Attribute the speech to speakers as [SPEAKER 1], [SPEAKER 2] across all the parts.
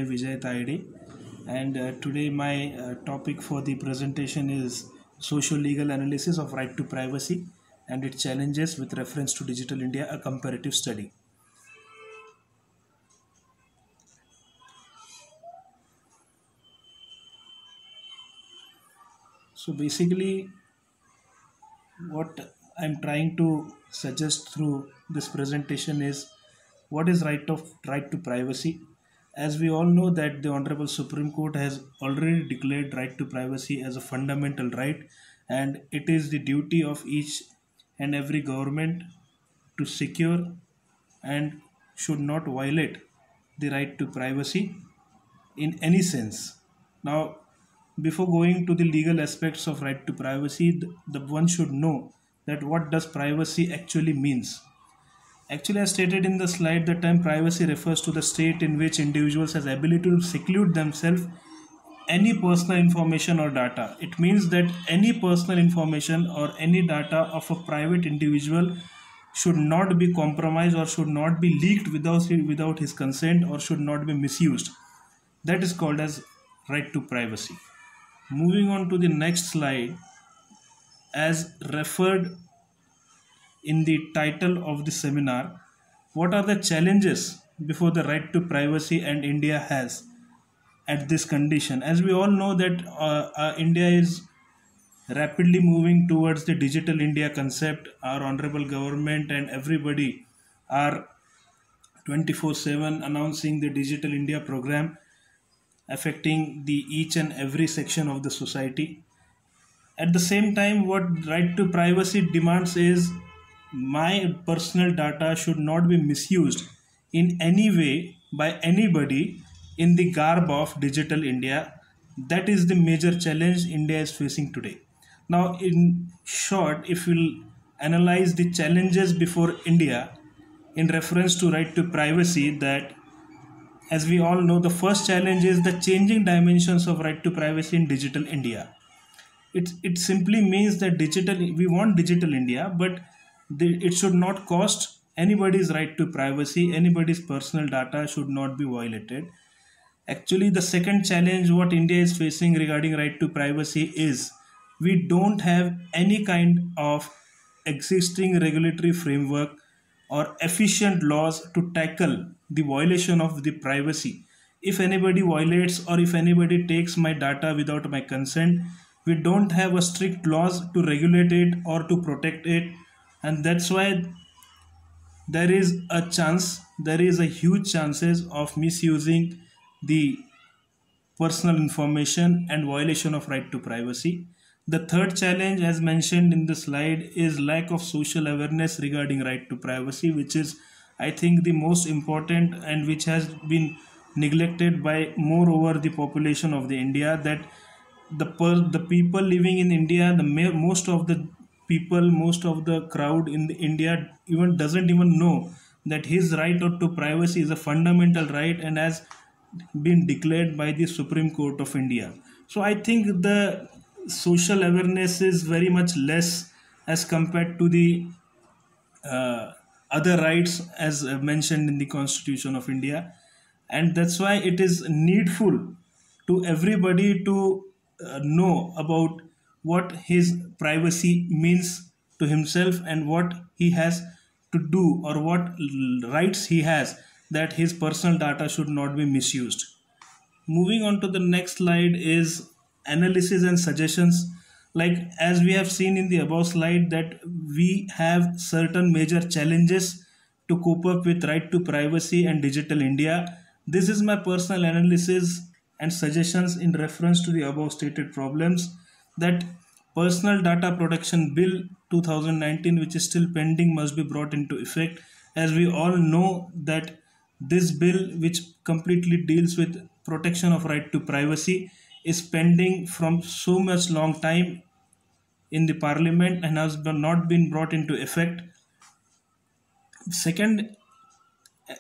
[SPEAKER 1] Vijay Taide, and today my topic for the presentation is social legal analysis of right to privacy and its challenges with reference to Digital India, a comparative study. So basically, what I'm trying to suggest through this presentation is what is right to privacy. As we all know that the Honorable Supreme Court has already declared right to privacy as a fundamental right, and it is the duty of each and every government to secure and should not violate the right to privacy in any sense. Now, before going to the legal aspects of right to privacy, the one should know that what does privacy actually means. Actually, as stated in the slide, the term privacy refers to the state in which individuals has ability to seclude themselves any personal information or data. It means that any personal information or any data of a private individual should not be compromised or should not be leaked without his consent or should not be misused. That is called as right to privacy. Moving on to the next slide, as referred in the title of the seminar, what are the challenges before the right to privacy and India has at this condition? As we all know that India is rapidly moving towards the Digital India concept. Our honorable government and everybody are 24/7 announcing the Digital India program affecting the each and every section of the society. At the same time, what right to privacy demands is my personal data should not be misused in any way by anybody in the garb of Digital India. That is the major challenge India is facing today. Now, in short, if we'll analyze the challenges before India in reference to right to privacy, that as we all know, the first challenge is the changing dimensions of right to privacy in Digital India. It simply means that we want Digital India, but it should not cost anybody's right to privacy. Anybody's personal data should not be violated. Actually, the second challenge what India is facing regarding right to privacy is we don't have any kind of existing regulatory framework or efficient laws to tackle the violation of the privacy. If anybody violates or if anybody takes my data without my consent, we don't have a strict laws to regulate it or to protect it, and that's why there is a huge chances of misusing the personal information and violation of right to privacy. The third challenge, as mentioned in the slide, is lack of social awareness regarding right to privacy, which is, I think, the most important and which has been neglected by moreover the population of the India. That the people living in India, most of the people, most of the crowd in India even doesn't even know that his right to privacy is a fundamental right and has been declared by the Supreme Court of India. So I think the social awareness is very much less as compared to the other rights as mentioned in the Constitution of India, and that's why it is needful to everybody to know about what his privacy means to himself and what he has to do or what rights he has, that his personal data should not be misused. Moving on to the next slide is analysis and suggestions. Like as we have seen in the above slide, that we have certain major challenges to cope up with right to privacy and Digital India. This is my personal analysis and suggestions in reference to the above stated problems. That Personal Data Protection Bill 2019, which is still pending, must be brought into effect. As we all know that this bill, which completely deals with protection of right to privacy, is pending from so much long time in the parliament and has not been brought into effect. Second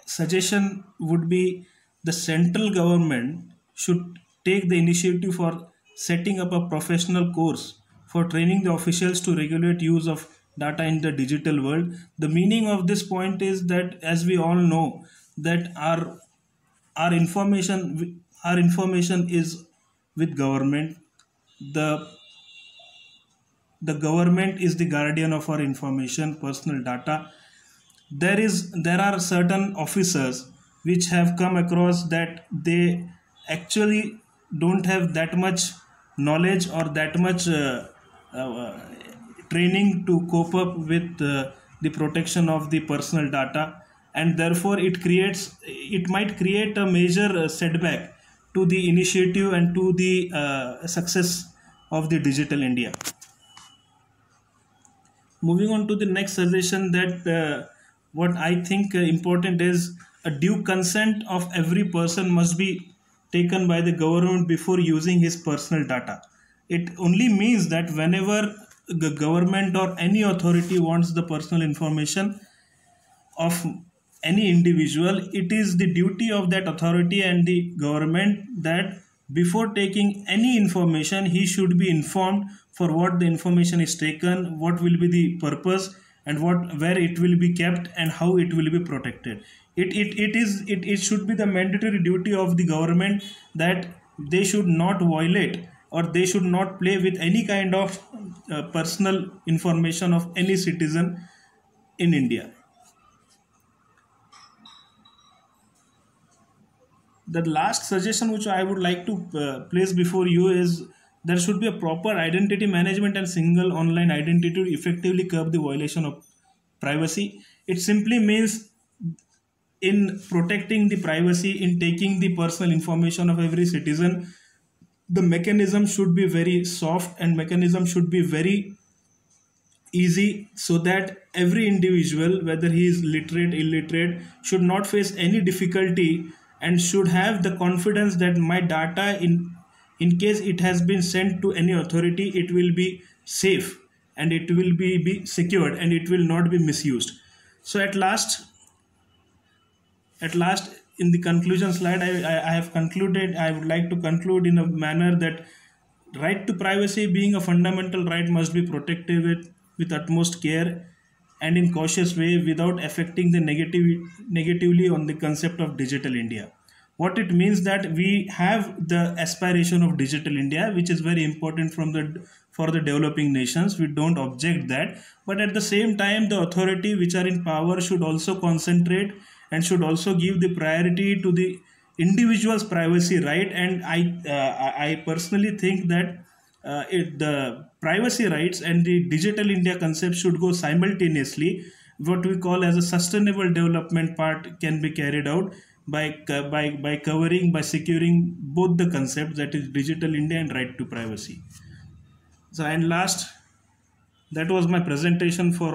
[SPEAKER 1] suggestion would be the central government should take the initiative for setting up a professional course for training the officials to regulate use of data in the digital world. The meaning of this point is that, as we all know, that our our information is with government. The the government is the guardian of our information, personal data. There are certain officers which have come across that they actually don't have that much knowledge or that much uh, training to cope up with the protection of the personal data, and therefore it might create a major setback to the initiative and to the success of the digital India. Moving on to the next suggestion, that what I think important is a due consent of every person must be taken by the government before using his personal data. It only means that whenever the government or any authority wants the personal information of any individual, it is the duty of that authority and the government that before taking any information, he should be informed for what the information is taken, what will be the purpose, and what where it will be kept and how it will be protected. It should be the mandatory duty of the government that they should not violate or they should not play with any kind of personal information of any citizen in India. The last suggestion which I would like to place before you is there should be a proper identity management and single online identity to effectively curb the violation of privacy. It simply means in protecting the privacy, in taking the personal information of every citizen, the mechanism should be very soft and mechanism should be very easy, so that every individual, whether he is literate illiterate, should not face any difficulty and should have the confidence that my data, in case it has been sent to any authority, it will be safe and it will be secured and it will not be misused. So at last in the conclusion slide, I have concluded. I would like to conclude in a manner that right to privacy, being a fundamental right, must be protected with utmost care and in cautious way without affecting the negatively on the concept of digital India. What it means that we have the aspiration of digital India, which is very important for the developing nations. We don't object that, but at the same time, the authority which are in power should also concentrate and should also give the priority to the individual's privacy right. And I personally think that the privacy rights and the digital India concept should go simultaneously. What we call as a sustainable development part can be carried out by securing both the concepts, that is digital India and right to privacy. So and last, that was my presentation for